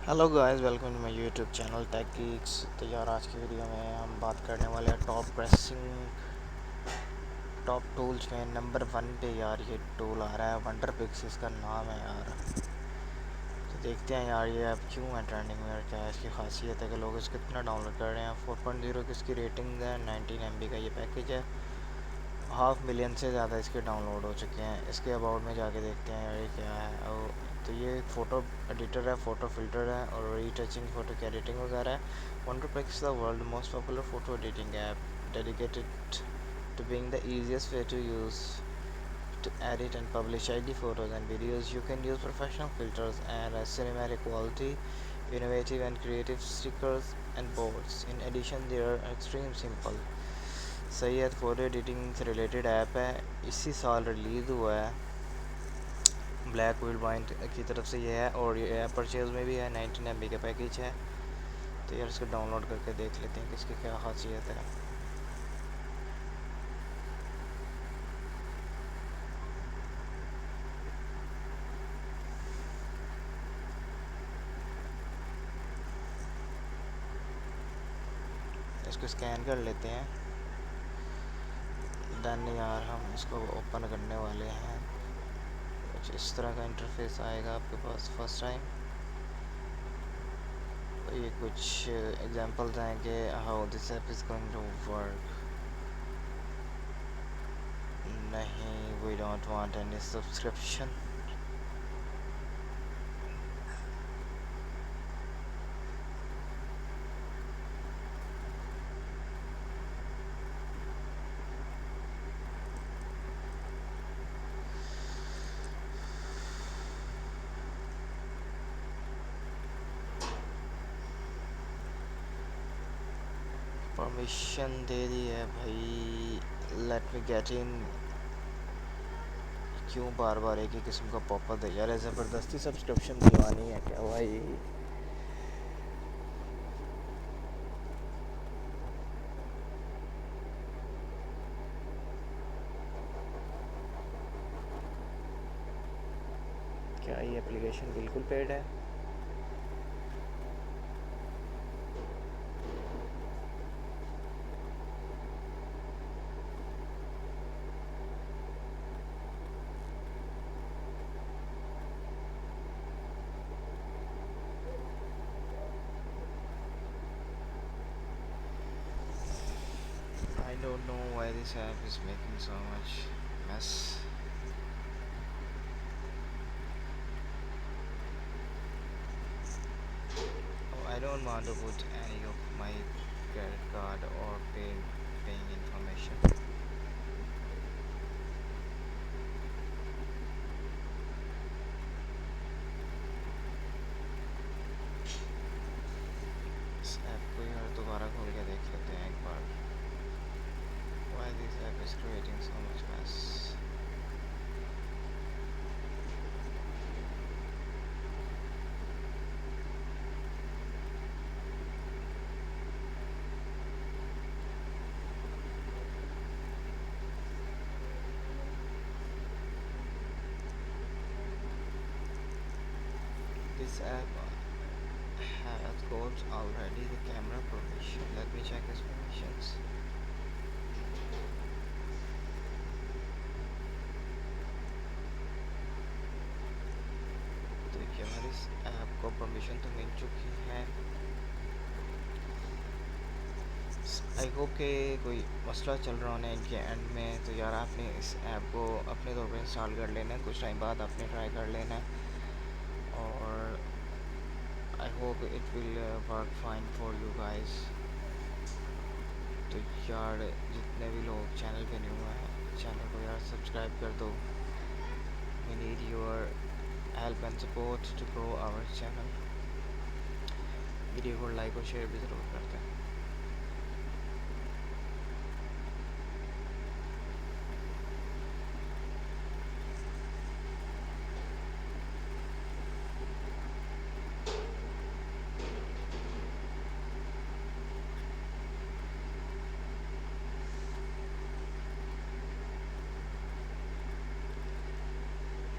Hello guys, welcome to my YouTube channel tech geeks. तो यार आज की वीडियो में हम बात करने वाले हैं टॉप टूल्स में नंबर 1 पे। यार ये टूल आ रहा है, वंडर पिक्स इसका नाम है यार। तो देखते हैं यार ये ऐप क्यों है ट्रेंडिंग में और क्या है इसकी खासियत है कि लोग इसको कितना डाउनलोड कर रहे हैं। 4.0 की इसकी रेटिंग है, 19 MB का ये पैकेज है। 500,000 से ज़्यादा इसके डाउनलोड हो चुके हैं। इसके अबाउट में जाके देखते हैं यार ये क्या है। और तो ये एक फ़ोटो एडिटर है, फ़ोटो फिल्टर है और रीटचिंग फ़ोटो की एडिटिंग वगैरह है। WonderPix the world most popular photo editing app dedicated to being the easiest way to use to edit and publish ID photos and videos. You can use professional filters and cinematic quality, innovative and creative stickers and boards. In addition, they are extreme simple. सही है, photo editing से related app है, इसी साल release हुआ है। Black will point की तरफ से ये है और ये ऐप परचेज़ में भी है। 19 MB का पैकेज है। तो यार इसको डाउनलोड करके देख लेते हैं कि इसकी क्या खासियत है। इसको स्कैन कर लेते हैं। डन यार, हम इसको ओपन करने वाले हैं। कुछ इस तरह का इंटरफेस आएगा आपके पास फर्स्ट टाइम। तो ये कुछ एग्जांपल्स हैं कि how this app is going to work. नहीं, we don't want any subscription. Permission दे दी है भाई। Let me get in. क्यों बार बार एक ही किस्म का पॉपअप है यार, ज़बरदस्ती सब्सक्रिप्शन दिलवानी है क्या भाई। क्या ये एप्लीकेशन बिल्कुल पेड है? I don't know why this app is making so much mess. Oh, I don't want to put any of my credit card or paying information. इस ऐप को यार दोबारा खोल के देख लेते हैं एक बार। Why this app is creating so much mess? This app has got already the camera permission. Let me check its permissions. तो यार इस ऐप को परमिशन तो मिल चुकी है। आई होप कि कोई मसला चल रहा होना इनके एंड में। तो यार आपने इस ऐप को अपने तौर पे इंस्टॉल कर लेना है, कुछ टाइम बाद आपने ट्राई कर लेना है और I hope it will work fine for you guys. तो यार जितने भी लोग चैनल पे न्यू हैं, चैनल को यार सब्सक्राइब कर दो। We need your help and support to grow our channel. Video को लाइक और शेयर भी ज़रूर करते हैं।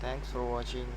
Thanks for watching.